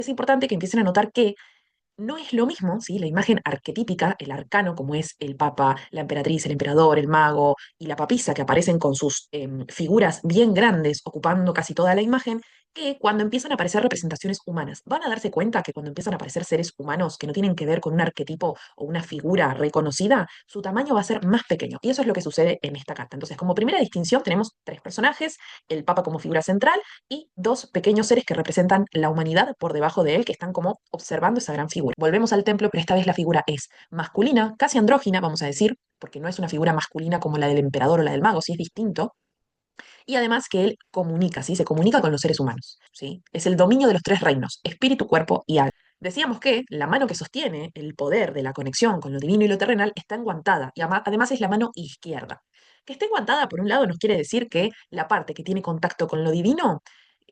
Es importante que empiecen a notar que no es lo mismo, ¿sí? La imagen arquetípica, el arcano, como es el papa, la emperatriz, el emperador, el mago y la papisa, que aparecen con sus figuras bien grandes, ocupando casi toda la imagen, que cuando empiezan a aparecer representaciones humanas. Van a darse cuenta que cuando empiezan a aparecer seres humanos que no tienen que ver con un arquetipo o una figura reconocida, su tamaño va a ser más pequeño. Y eso es lo que sucede en esta carta. Entonces, como primera distinción, tenemos tres personajes, el papa como figura central y dos pequeños seres que representan la humanidad por debajo de él, que están como observando esa gran figura. Volvemos al templo, pero esta vez la figura es masculina, casi andrógina, vamos a decir, porque no es una figura masculina como la del emperador o la del mago, sí es distinto, y además que él comunica, ¿sí? Se comunica con los seres humanos, ¿sí? Es el dominio de los tres reinos, espíritu, cuerpo y alma. Decíamos que la mano que sostiene el poder de la conexión con lo divino y lo terrenal está enguantada, y además es la mano izquierda. Que esté enguantada, por un lado, nos quiere decir que la parte que tiene contacto con lo divino,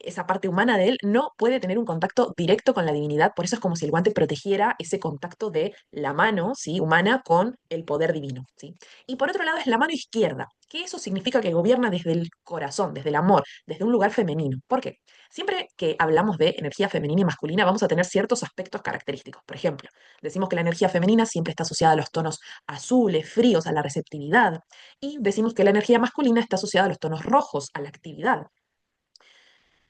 esa parte humana de él, no puede tener un contacto directo con la divinidad, por eso es como si el guante protegiera ese contacto de la mano, ¿sí? Humana con el poder divino, ¿sí? Y por otro lado es la mano izquierda, que eso significa que gobierna desde el corazón, desde el amor, desde un lugar femenino. ¿Por qué? Siempre que hablamos de energía femenina y masculina vamos a tener ciertos aspectos característicos. Por ejemplo, decimos que la energía femenina siempre está asociada a los tonos azules, fríos, a la receptividad, y decimos que la energía masculina está asociada a los tonos rojos, a la actividad.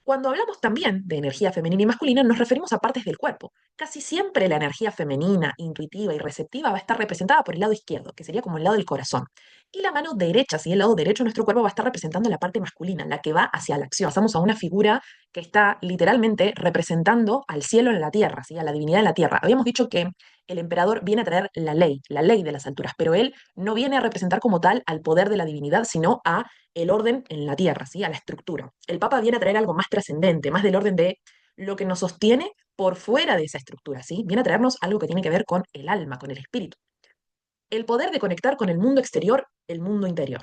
Cuando hablamos también de energía femenina y masculina, nos referimos a partes del cuerpo. Casi siempre la energía femenina, intuitiva y receptiva va a estar representada por el lado izquierdo, que sería como el lado del corazón. Y la mano derecha, si el lado derecho de nuestro cuerpo va a estar representando la parte masculina, la que va hacia la acción. Pasamos a una figura que está literalmente representando al cielo en la tierra, ¿sí? A la divinidad en la tierra. Habíamos dicho que el emperador viene a traer la ley de las alturas, pero él no viene a representar como tal al poder de la divinidad, sino a el orden en la tierra, ¿sí? A la estructura. El Papa viene a traer algo más trascendente, más del orden de lo que nos sostiene por fuera de esa estructura, ¿sí? Viene a traernos algo que tiene que ver con el alma, con el espíritu. El poder de conectar con el mundo exterior, el mundo interior.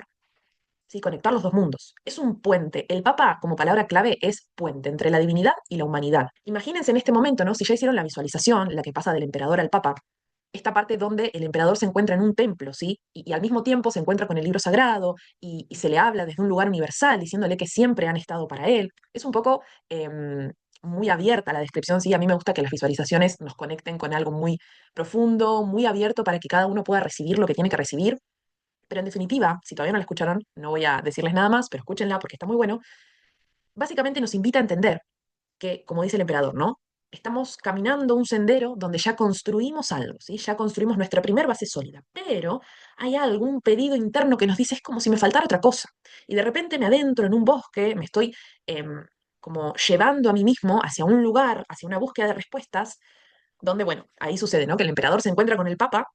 ¿Sí? Conectar los dos mundos. Es un puente. El Papa, como palabra clave, es puente entre la divinidad y la humanidad. Imagínense en este momento, ¿no? Si ya hicieron la visualización, la que pasa del emperador al Papa, esta parte donde el emperador se encuentra en un templo, ¿sí? Y al mismo tiempo se encuentra con el libro sagrado y se le habla desde un lugar universal, diciéndole que siempre han estado para él. Es un poco muy abierta la descripción, sí. A mí me gusta que las visualizaciones nos conecten con algo muy profundo, muy abierto para que cada uno pueda recibir lo que tiene que recibir. Pero en definitiva, si todavía no la escucharon, no voy a decirles nada más, pero escúchenla porque está muy bueno. Básicamente nos invita a entender que, como dice el emperador, ¿no? Estamos caminando un sendero donde ya construimos algo, ¿sí? Ya construimos nuestra primera base sólida, pero hay algún pedido interno que nos dice es como si me faltara otra cosa. Y de repente me adentro en un bosque, me estoy como llevando a mí mismo hacia un lugar, hacia una búsqueda de respuestas, donde, bueno, ahí sucede, ¿no? Que el emperador se encuentra con el papa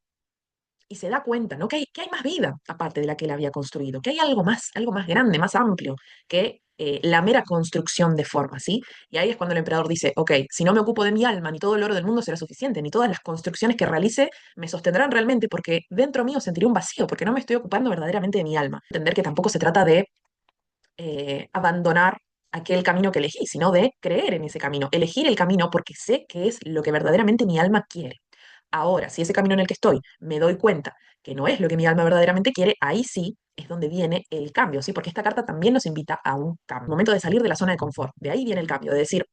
y se da cuenta, ¿no? Que hay más vida aparte de la que él había construido, que hay algo más grande, más amplio, que la mera construcción de forma, ¿sí? Y ahí es cuando el emperador dice, ok, si no me ocupo de mi alma, ni todo el oro del mundo será suficiente, ni todas las construcciones que realice me sostendrán realmente, porque dentro mío sentiré un vacío, porque no me estoy ocupando verdaderamente de mi alma. Entender que tampoco se trata de abandonar aquel camino que elegí, sino de creer en ese camino, elegir el camino porque sé que es lo que verdaderamente mi alma quiere. Ahora, si ese camino en el que estoy me doy cuenta que no es lo que mi alma verdaderamente quiere, ahí sí es donde viene el cambio, ¿sí? Porque esta carta también nos invita a un cambio, momento de salir de la zona de confort. De ahí viene el cambio, de decir,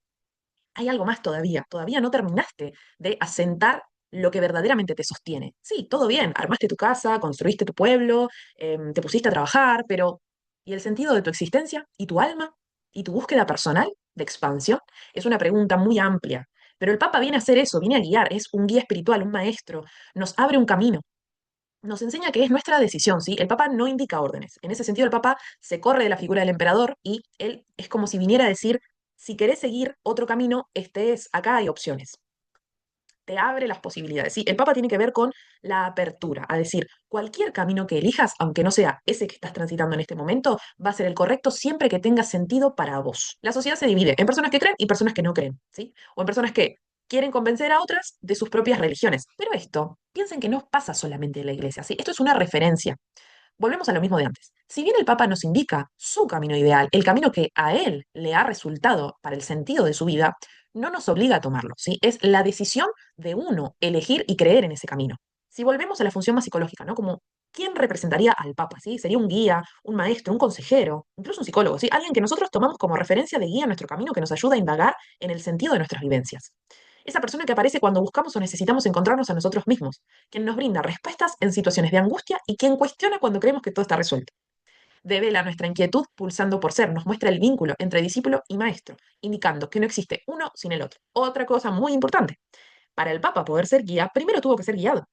hay algo más todavía, todavía no terminaste de asentar lo que verdaderamente te sostiene. Sí, todo bien, armaste tu casa, construiste tu pueblo, te pusiste a trabajar, pero ¿y el sentido de tu existencia? ¿Y tu alma? ¿Y tu búsqueda personal de expansión? Es una pregunta muy amplia, pero el Papa viene a hacer eso, viene a guiar, es un guía espiritual, un maestro, nos abre un camino. Nos enseña que es nuestra decisión, ¿sí? El Papa no indica órdenes. En ese sentido, el Papa se corre de la figura del emperador y él es como si viniera a decir, si querés seguir otro camino, este es, acá hay opciones. Te abre las posibilidades. Sí, el Papa tiene que ver con la apertura, a decir, cualquier camino que elijas, aunque no sea ese que estás transitando en este momento, va a ser el correcto siempre que tenga sentido para vos. La sociedad se divide en personas que creen y personas que no creen, ¿sí? O en personas que quieren convencer a otras de sus propias religiones. Pero esto, piensen que no pasa solamente en la iglesia, ¿sí? Esto es una referencia. Volvemos a lo mismo de antes. Si bien el Papa nos indica su camino ideal, el camino que a él le ha resultado para el sentido de su vida, no nos obliga a tomarlo, ¿sí? Es la decisión de uno elegir y creer en ese camino. Si volvemos a la función más psicológica, ¿no? Como ¿Quién representaría al Papa? ¿Sí? Sería un guía, un maestro, un consejero, incluso un psicólogo, ¿sí? Alguien que nosotros tomamos como referencia de guía en nuestro camino que nos ayuda a indagar en el sentido de nuestras vivencias. Esa persona que aparece cuando buscamos o necesitamos encontrarnos a nosotros mismos, quien nos brinda respuestas en situaciones de angustia y quien cuestiona cuando creemos que todo está resuelto. Devela nuestra inquietud pulsando por ser, nos muestra el vínculo entre discípulo y maestro, indicando que no existe uno sin el otro. Otra cosa muy importante, para el Papa poder ser guía, primero tuvo que ser guiado.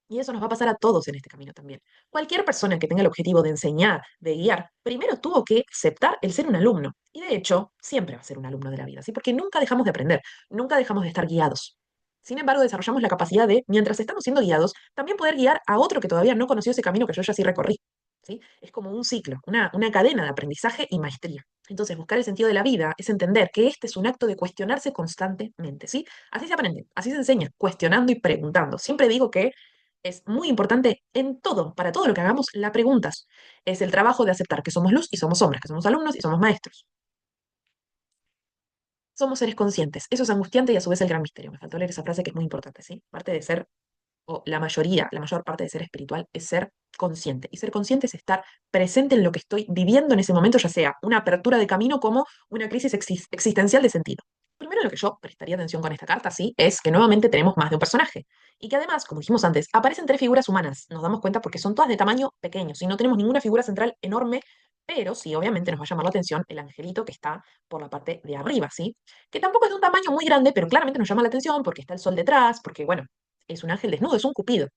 Y eso nos va a pasar a todos en este camino también. Cualquier persona que tenga el objetivo de enseñar, de guiar, primero tuvo que aceptar el ser un alumno. Y de hecho, siempre va a ser un alumno de la vida, ¿sí? Porque nunca dejamos de aprender, nunca dejamos de estar guiados. Sin embargo, desarrollamos la capacidad de, mientras estamos siendo guiados, también poder guiar a otro que todavía no conoció ese camino que yo ya sí recorrí. ¿Sí? Es como un ciclo, una cadena de aprendizaje y maestría. Entonces, buscar el sentido de la vida es entender que este es un acto de cuestionarse constantemente, ¿sí? Así se aprende, así se enseña, cuestionando y preguntando. Siempre digo que es muy importante en todo, para todo lo que hagamos, la preguntas. Es el trabajo de aceptar que somos luz y somos sombras, que somos alumnos y somos maestros. Somos seres conscientes. Eso es angustiante y a su vez el gran misterio. Me faltó leer esa frase que es muy importante, ¿sí? Parte de ser, o la mayoría, la mayor parte de ser espiritual es ser consciente. Y ser consciente es estar presente en lo que estoy viviendo en ese momento, ya sea una apertura de camino como una crisis existencial de sentido. Primero lo que yo prestaría atención con esta carta, sí, es que nuevamente tenemos más de un personaje. Y que además, como dijimos antes, aparecen tres figuras humanas. Nos damos cuenta porque son todas de tamaño pequeño, ¿sí? No tenemos ninguna figura central enorme, pero sí, obviamente nos va a llamar la atención el angelito que está por la parte de arriba, ¿sí? Que tampoco es de un tamaño muy grande, pero claramente nos llama la atención porque está el sol detrás, porque, bueno, es un ángel desnudo, es un cupido.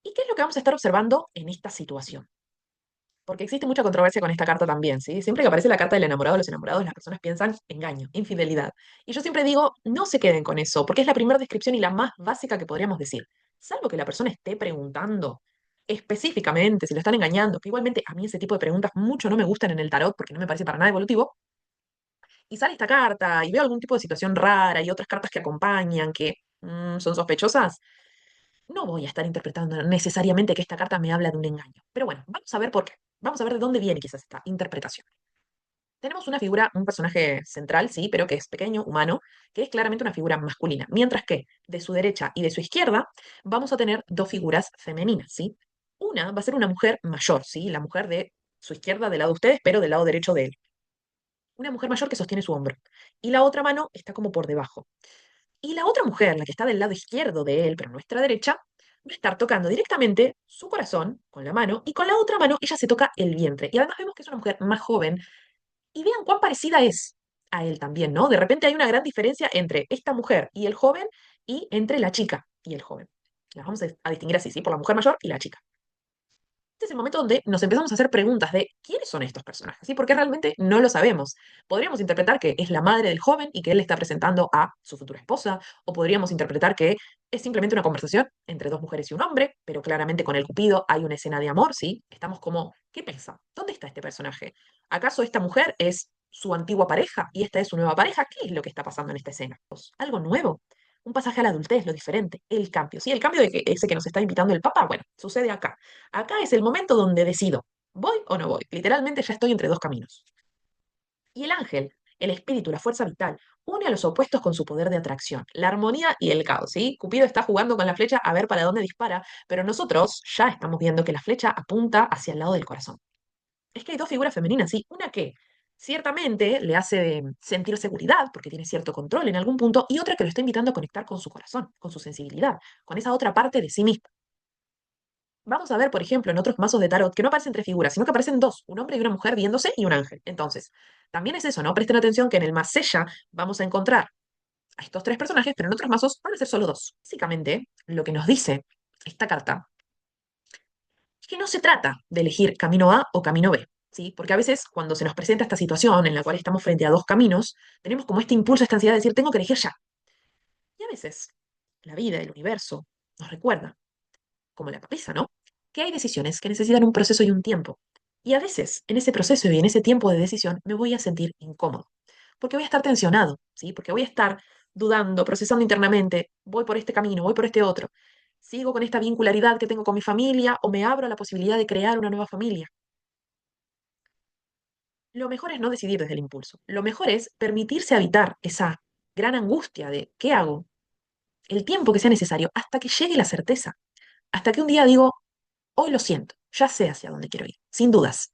¿Y qué es lo que vamos a estar observando en esta situación? Porque existe mucha controversia con esta carta también, ¿sí? Siempre que aparece la carta del enamorado o los enamorados, las personas piensan engaño, infidelidad. Y yo siempre digo, no se queden con eso, porque es la primera descripción y la más básica que podríamos decir. Salvo que la persona esté preguntando específicamente si lo están engañando, que igualmente a mí ese tipo de preguntas mucho no me gustan en el tarot porque no me parece para nada evolutivo, y sale esta carta y veo algún tipo de situación rara y otras cartas que acompañan que son sospechosas, no voy a estar interpretando necesariamente que esta carta me habla de un engaño. Pero bueno, vamos a ver por qué. Vamos a ver de dónde viene quizás esta interpretación. Tenemos una figura, un personaje central, sí, pero que es pequeño, humano, que es claramente una figura masculina. Mientras que de su derecha y de su izquierda vamos a tener dos figuras femeninas, ¿sí? Una va a ser una mujer mayor, ¿sí? La mujer de su izquierda del lado de ustedes, pero del lado derecho de él. Una mujer mayor que sostiene su hombro. Y la otra mano está como por debajo. Y la otra mujer, la que está del lado izquierdo de él, pero a nuestra derecha, va a estar tocando directamente su corazón con la mano y con la otra mano ella se toca el vientre. Y además vemos que es una mujer más joven y vean cuán parecida es a él también, ¿no? De repente hay una gran diferencia entre esta mujer y el joven y entre la chica y el joven. Las vamos a distinguir así, ¿sí? Por la mujer mayor y la chica. Este es el momento donde nos empezamos a hacer preguntas de quiénes son estos personajes, ¿sí? Porque realmente no lo sabemos. Podríamos interpretar que es la madre del joven y que él le está presentando a su futura esposa, o podríamos interpretar que es simplemente una conversación entre dos mujeres y un hombre, pero claramente con el Cupido hay una escena de amor, ¿sí? Estamos como, ¿qué pasa? ¿Dónde está este personaje? ¿Acaso esta mujer es su antigua pareja y esta es su nueva pareja? ¿Qué es lo que está pasando en esta escena? ¿Algo nuevo? Un pasaje a la adultez, lo diferente, el cambio, ¿sí? El cambio de que ese que nos está invitando el Papa, bueno, sucede acá. Acá es el momento donde decido, ¿voy o no voy? Literalmente ya estoy entre dos caminos. Y el ángel, el espíritu, la fuerza vital, une a los opuestos con su poder de atracción, la armonía y el caos, ¿sí? Cupido está jugando con la flecha a ver para dónde dispara, pero nosotros ya estamos viendo que la flecha apunta hacia el lado del corazón. Es que hay dos figuras femeninas, ¿sí? Una que ciertamente le hace sentir seguridad porque tiene cierto control en algún punto y otra que lo está invitando a conectar con su corazón, con su sensibilidad, con esa otra parte de sí misma. Vamos a ver, por ejemplo, en otros mazos de tarot que no aparecen tres figuras, sino que aparecen dos, un hombre y una mujer viéndose y un ángel. Entonces, también es eso, ¿no? Presten atención que en el Masella vamos a encontrar a estos tres personajes, pero en otros mazos van a ser solo dos. Básicamente, lo que nos dice esta carta es que no se trata de elegir camino A o camino B, ¿sí? Porque a veces cuando se nos presenta esta situación en la cual estamos frente a dos caminos, tenemos como este impulso, esta ansiedad de decir, tengo que elegir ya. Y a veces la vida, el universo, nos recuerda como la papisa, ¿no? Que hay decisiones que necesitan un proceso y un tiempo. Y a veces, en ese proceso y en ese tiempo de decisión, me voy a sentir incómodo, porque voy a estar tensionado, ¿sí? Porque voy a estar dudando, procesando internamente, voy por este camino, voy por este otro. ¿Sigo con esta vincularidad que tengo con mi familia o me abro a la posibilidad de crear una nueva familia? Lo mejor es no decidir desde el impulso. Lo mejor es permitirse habitar esa gran angustia de ¿qué hago? El tiempo que sea necesario hasta que llegue la certeza. Hasta que un día digo, Hoy lo siento, ya sé hacia dónde quiero ir, sin dudas.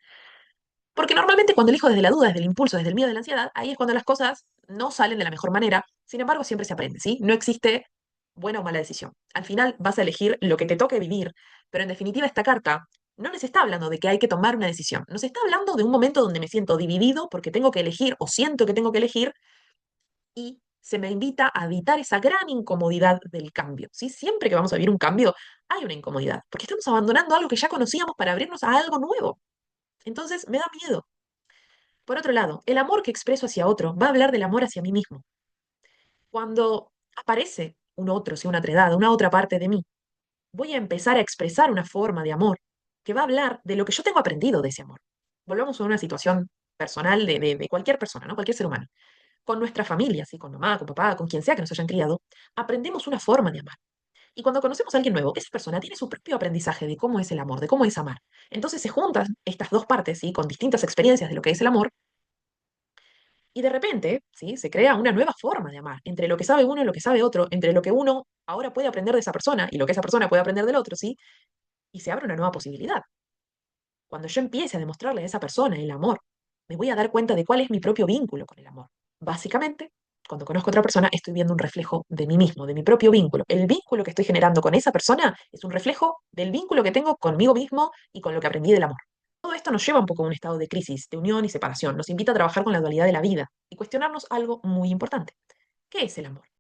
Porque normalmente cuando elijo desde la duda, desde el impulso, desde el miedo, desde la ansiedad, ahí es cuando las cosas no salen de la mejor manera. Sin embargo, siempre se aprende, ¿sí? No existe buena o mala decisión. Al final vas a elegir lo que te toque vivir, pero en definitiva esta carta no nos está hablando de que hay que tomar una decisión. Nos está hablando de un momento donde me siento dividido porque tengo que elegir o siento que tengo que elegir y se me invita a evitar esa gran incomodidad del cambio, ¿sí? Siempre que vamos a vivir un cambio hay una incomodidad, porque estamos abandonando algo que ya conocíamos para abrirnos a algo nuevo. Entonces me da miedo. Por otro lado, el amor que expreso hacia otro va a hablar del amor hacia mí mismo. Cuando aparece un otro, si una otra edad, una otra parte de mí, voy a empezar a expresar una forma de amor que va a hablar de lo que yo tengo aprendido de ese amor. Volvamos a una situación personal de cualquier persona, ¿no? Cualquier ser humano. Con nuestra familia, ¿sí? Con mamá, con papá, con quien sea que nos hayan criado, aprendemos una forma de amar. Y cuando conocemos a alguien nuevo, esa persona tiene su propio aprendizaje de cómo es el amor, de cómo es amar. Entonces se juntan estas dos partes, ¿sí? Con distintas experiencias de lo que es el amor, y de repente, ¿sí? Se crea una nueva forma de amar, entre lo que sabe uno y lo que sabe otro, entre lo que uno ahora puede aprender de esa persona y lo que esa persona puede aprender del otro, ¿sí? Y se abre una nueva posibilidad. Cuando yo empiece a demostrarle a esa persona el amor, me voy a dar cuenta de cuál es mi propio vínculo con el amor. Básicamente, cuando conozco a otra persona, estoy viendo un reflejo de mí mismo, de mi propio vínculo. El vínculo que estoy generando con esa persona es un reflejo del vínculo que tengo conmigo mismo y con lo que aprendí del amor. Todo esto nos lleva un poco a un estado de crisis, de unión y separación. Nos invita a trabajar con la dualidad de la vida y cuestionarnos algo muy importante. ¿Qué es el amor?